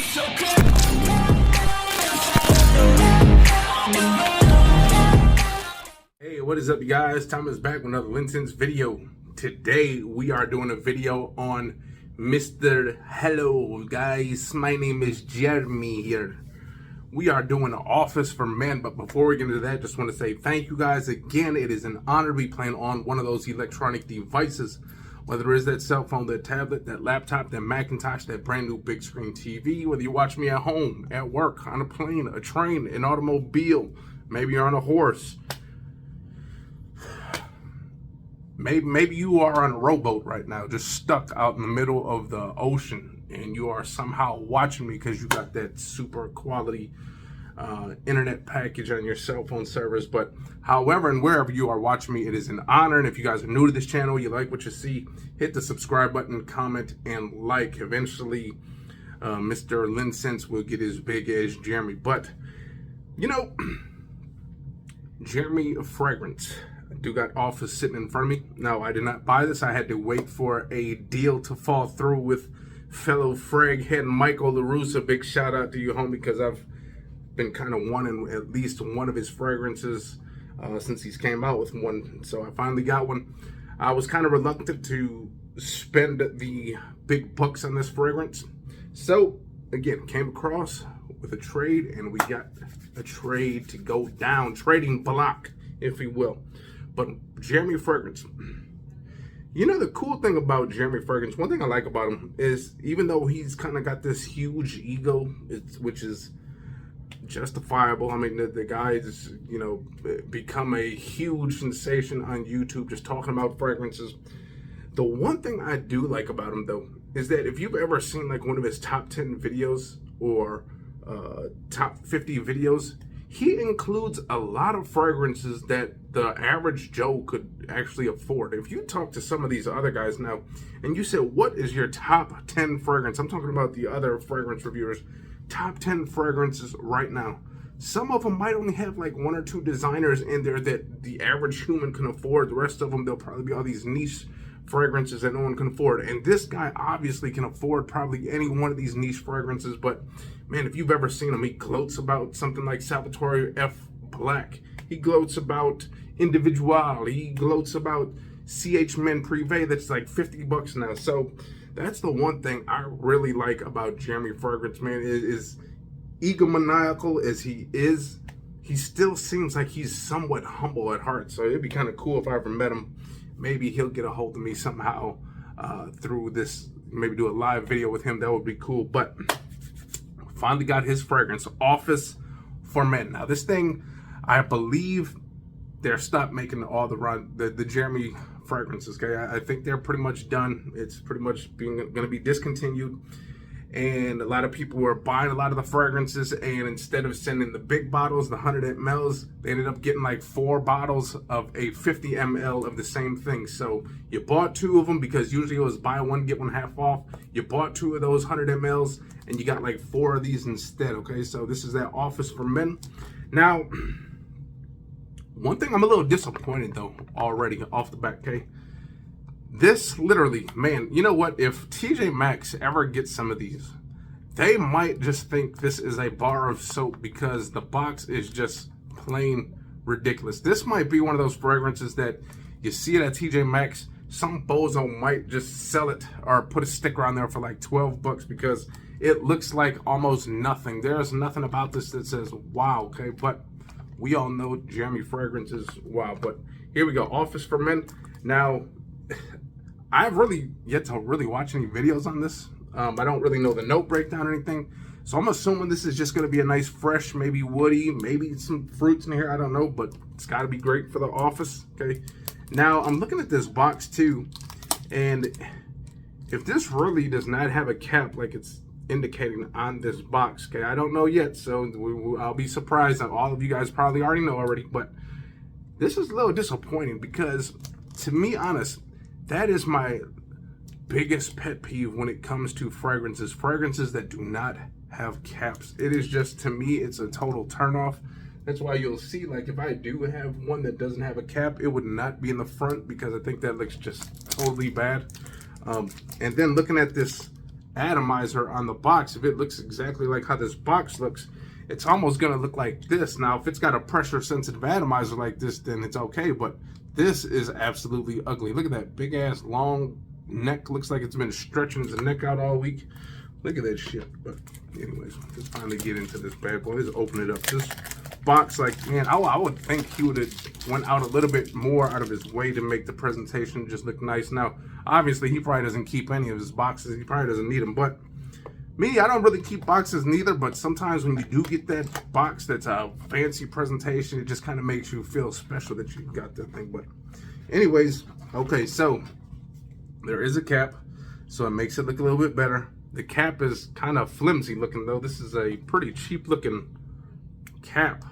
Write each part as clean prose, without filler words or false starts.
Hey, what is up, you guys? Tom is back with another LinScents video. Today we are doing a video on Mr. Hello, guys. My name is Jeremy here. We are doing The Office for Men, but before we get into that, just want to say thank you guys again. It is an honor to be playing on one of those electronic devices, whether it is that cell phone, that tablet, that laptop, that Macintosh, that brand new big screen TV, whether you watch me at home, at work, on a plane, a train, an automobile, maybe you're on a horse. Maybe you are on a rowboat right now, just stuck out in the middle of the ocean, and you are somehow watching me because you got that super quality internet package on your cell phone service. But however and wherever you are watching me, it is an honor. And if you guys are new to this channel, you like what you see, hit the subscribe button, comment, and like. Eventually, Mr. LinScents will get as big as Jeremy. But, you know, Jeremy Fragrance. I do got Office sitting in front of me. Now, I did not buy this. I had to wait for a deal to fall through with fellow frag head Michael LaRussa. Big shout out to you, homie, because I've been kind of wanting at least one of his fragrances since he's came out with one. So I finally got one. I was kind of reluctant to spend the big bucks on this fragrance. So, again, came across with a trade, and we got a trade to go down. Trading block, if you will. But Jeremy Fragrance, you know, the cool thing about Jeremy Fragrance, one thing I like about him is even though he's kind of got this huge ego, which is justifiable. I mean, the guy's, you know, become a huge sensation on YouTube just talking about fragrances. The one thing I do like about him, though, is that if you've ever seen like one of his top 10 videos or top 50 videos, he includes a lot of fragrances that the average Joe could actually afford. If you talk to some of these other guys now and you say, what is your top 10 fragrance? I'm talking about the other fragrance reviewers. Top 10 fragrances right now. Some of them might only have like one or two designers in there that the average human can afford. The rest of them, they'll probably be all these niche fragrances that no one can afford. And this guy obviously can afford probably any one of these niche fragrances. But man, if you've ever seen him, he gloats about something like Salvatore F. Black. He gloats about Individual. He gloats about CH Men Privé that's like 50 bucks now. So that's the one thing I really like about Jeremy Fragrance, man, is egomaniacal as he is, he still seems like he's somewhat humble at heart. So it'd be kind of cool if I ever met him. Maybe he'll get a hold of me somehow through this, maybe do a live video with him. That would be cool. But finally got his fragrance, Office for Men. Now this thing, I believe they're stopped making all the Jeremy fragrances. Okay, I think they're pretty much done. It's pretty much going to be discontinued. And a lot of people were buying a lot of the fragrances, and instead of sending the big bottles, the 100 mLs, they ended up getting like 4 bottles of a 50 ml of the same thing. So you bought 2 of them because usually it was buy one, get one half off. You bought 2 of those 100 mLs and you got like 4 of these instead. Okay, so this is that Office for Men. Now, one thing I'm a little disappointed though already off the bat, okay? This literally, man, you know what? If TJ Maxx ever gets some of these, they might just think this is a bar of soap because the box is just plain ridiculous. This might be one of those fragrances that you see it at TJ Maxx, some bozo might just sell it or put a sticker on there for like 12 bucks because it looks like almost nothing. There's nothing about this that says wow, okay? But we all know Jeremy Fragrance is wow. But here we go, Office for Men. Now, I've really yet to really watch any videos on this. I don't really know the note breakdown or anything. So I'm assuming this is just going to be a nice, fresh, maybe woody, maybe some fruits in here. I don't know, but it's got to be great for the office. Okay. Now, I'm looking at this box too. And if this really does not have a cap like it's indicating on this box, okay, I don't know yet. So I'll be surprised. All of you guys probably already know already. But this is a little disappointing because, to be honest, that is my biggest pet peeve when it comes to fragrances. Fragrances that do not have caps. It is just, to me, it's a total turnoff. That's why you'll see, like, if I do have one that doesn't have a cap, it would not be in the front because I think that looks just totally bad. And then looking at this atomizer on the box, if it looks exactly like how this box looks, it's almost going to look like this. Now, if it's got a pressure sensitive atomizer like this, then it's okay, but this is absolutely ugly. Look at that big ass long neck. Looks like it's been stretching its neck out all week. Look at that shit. But anyways, let's finally get into this bad boy. Let's open it up. This box, like, man, I would think he would have went out a little bit more out of his way to make the presentation just look nice. Now, obviously, he probably doesn't keep any of his boxes. He probably doesn't need them. But me, I don't really keep boxes neither. But sometimes when you do get that box that's a fancy presentation, it just kind of makes you feel special that you got that thing. But anyways, okay, so there is a cap, so it makes it look a little bit better. The cap is kind of flimsy looking though. This is a pretty cheap looking cap.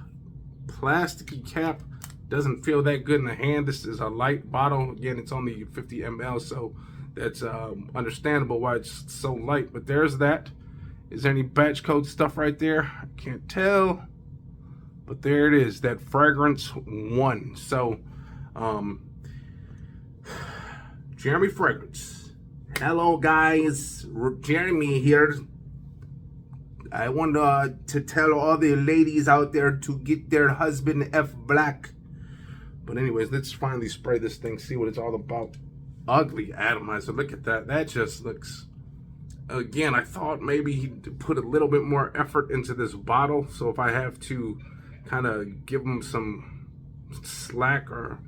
Plasticky cap. Doesn't feel that good in the hand. This is a light bottle. Again, it's only 50 ml, so that's understandable why it's so light. But there's that. Is there any batch code stuff right there? I can't tell. But there it is. That fragrance 1. So, Jeremy Fragrance. Hello guys, Jeremy here. I want to tell all the ladies out there to get their husband F black. But anyways, let's finally spray this thing, see what it's all about. Ugly atomizer, look at that. That just looks, again, I thought maybe he'd put a little bit more effort into this bottle. So if I have to kind of give him some slack or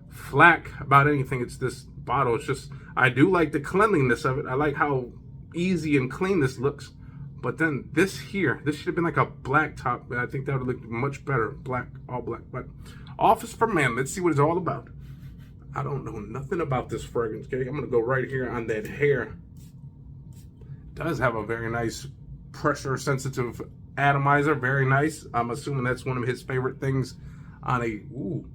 flack about anything, it's this bottle. It's just, I do like the cleanliness of it. I like how easy and clean this looks. But then this here, this should have been like a black top. I think that would look much better. Black, all black. But Office for Men, let's see what it's all about. I don't know nothing about this fragrance, okay? I'm going to go right here on that hair. It does have a very nice pressure sensitive atomizer. Very nice. I'm assuming that's one of his favorite things on a, ooh.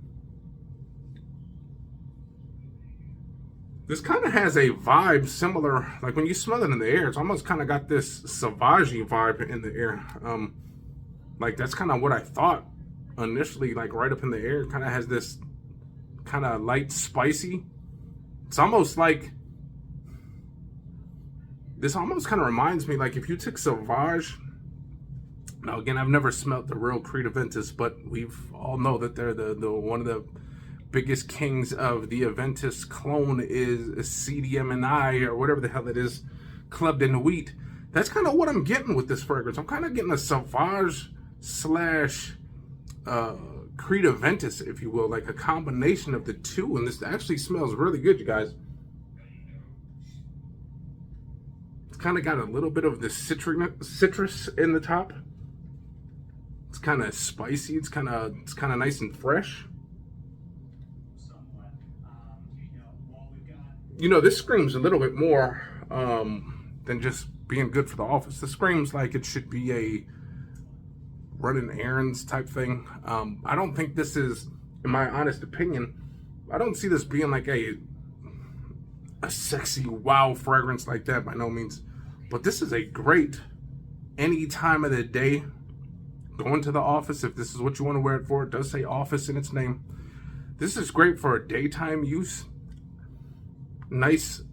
This kind of has a vibe similar, like when you smell it in the air, it's almost kind of got this Sauvage vibe in the air. Like that's kind of what I thought initially, like right up in the air. Kind of has this kind of light spicy. It's almost like, this almost kind of reminds me, like if you took Sauvage, now again, I've never smelled the real Creed Aventus, but we've all know that they're the one of the biggest kings of the Aventus clone is CDM&I, or whatever the hell it is, clubbed in the wheat. That's kind of what I'm getting with this fragrance. I'm kind of getting a Sauvage slash Creed Aventus, if you will, like a combination of the two. And this actually smells really good, you guys. It's kind of got a little bit of the citrus in the top. It's kind of spicy. It's kind of nice and fresh. You know, this screams a little bit more than just being good for the office. This screams like it should be a running errands type thing. I don't think this is, in my honest opinion, I don't see this being like a sexy wow fragrance like that, by no means. But this is a great, any time of the day, going to the office, if this is what you want to wear it for. It does say office in its name. This is great for a daytime use. Nice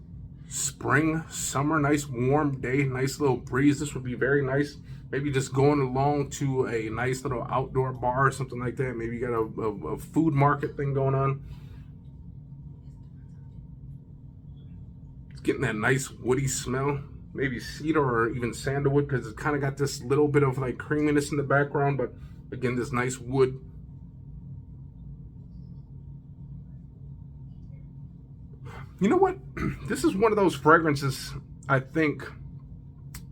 spring, summer, nice warm day, nice little breeze. This would be very nice. Maybe just going along to a nice little outdoor bar or something like that. Maybe you got a food market thing going on. It's getting that nice woody smell. Maybe cedar or even sandalwood, because it's kind of got this little bit of like creaminess in the background. But again, this nice wood. You know what? This is one of those fragrances, I think,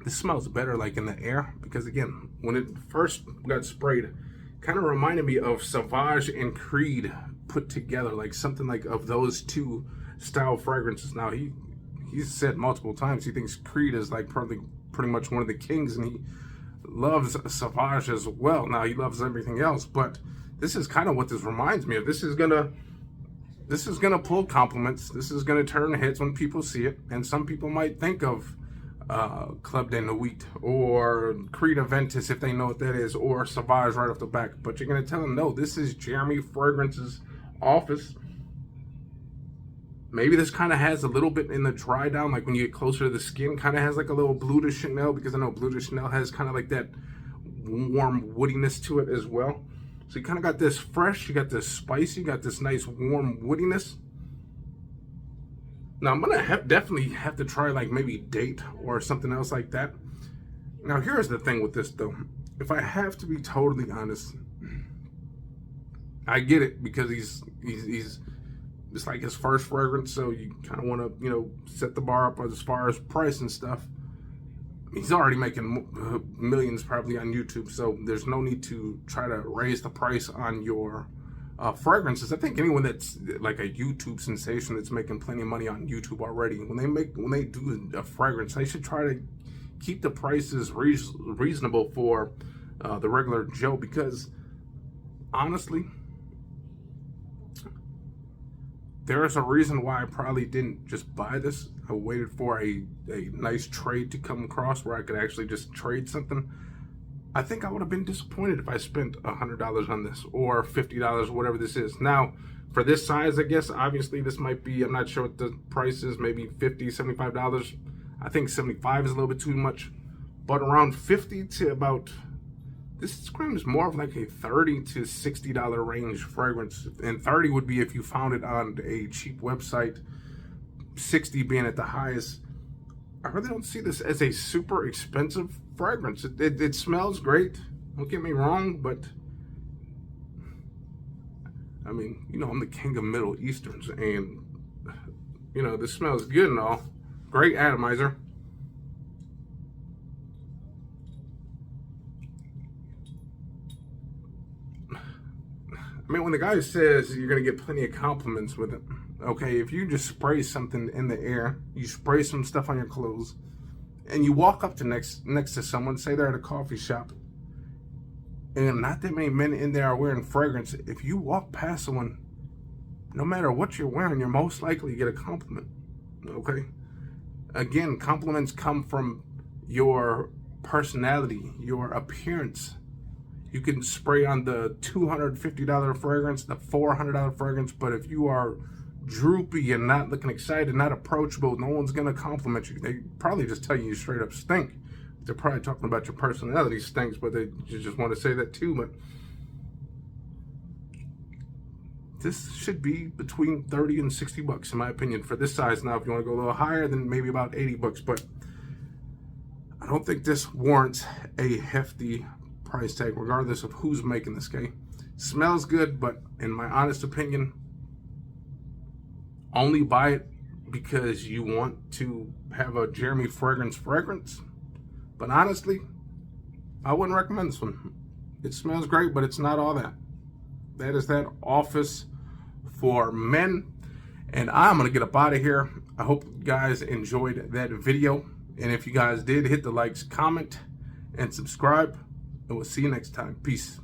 this smells better like in the air. Because again, when it first got sprayed, kind of reminded me of Sauvage and Creed put together. Like something like of those two style fragrances. Now, he's said multiple times he thinks Creed is like probably pretty much one of the kings. And he loves Sauvage as well. Now, he loves everything else. But this is kind of what this reminds me of. This is gonna pull compliments. This is gonna turn heads when people see it, and some people might think of Clubbed in the Wheat or Creed Aventus if they know what that is, or Sauvage right off the back. But you're gonna tell them, no, this is Jeremy Fragrance's office. Maybe this kind of has a little bit in the dry down, like when you get closer to the skin, kind of has like a little Bleu de Chanel, because I know Bleu de Chanel has kind of like that warm woodiness to it as well. So you kind of got this fresh, you got this spicy, you got this nice warm woodiness. Now I'm gonna definitely have to try like maybe Date or something else like that. Now here's the thing with this though. If I have to be totally honest, I get it, because he's it's like his first fragrance, so you kind of want to, you know, set the bar up as far as price and stuff. He's already making millions probably on YouTube, so there's no need to try to raise the price on your fragrances. I think anyone that's like a YouTube sensation that's making plenty of money on YouTube already, when they do a fragrance, they should try to keep the prices reasonable for the regular Joe, because honestly, there's a reason why I probably didn't just buy this. I waited for a nice trade to come across where I could actually just trade something. I think I would have been disappointed if I spent $100 on this, or $50, whatever this is. Now, for this size, I guess, obviously this might be, I'm not sure what the price is, maybe $50, $75. I think 75 is a little bit too much, but around 50 to about, this screams more of like a $30 to $60 range fragrance. And 30 would be if you found it on a cheap website, 60 being at the highest. I really don't see this as a super expensive fragrance. It smells great, don't get me wrong, but I mean, you know, I'm the king of Middle Easterns, and you know, this smells good and all. Great atomizer. I mean, when the guy says you're gonna get plenty of compliments with it, okay, if you just spray something in the air, you spray some stuff on your clothes, and you walk up to next to someone, say they're at a coffee shop, and not that many men in there are wearing fragrance. If you walk past someone, no matter what you're wearing, you're most likely to get a compliment, okay? Again, compliments come from your personality, your appearance. You can spray on the $250 fragrance, the $400 fragrance, but if you are droopy and not looking excited, not approachable, no one's gonna compliment you. They probably just tell you straight up stink. They're probably talking about your personality stinks, but they just want to say that too. But this should be between 30 and 60 bucks in my opinion for this size. Now, if you want to go a little higher, then maybe about 80 bucks, but I don't think this warrants a hefty price tag, regardless of who's making this, okay? Smells good, but in my honest opinion, only buy it because you want to have a Jeremy fragrance. But honestly, I wouldn't recommend this one. It smells great, but it's not all that. That is that Office for Men. And I'm going to get up out of here. I hope you guys enjoyed that video. And if you guys did, hit the likes, comment, and subscribe. And we'll see you next time. Peace.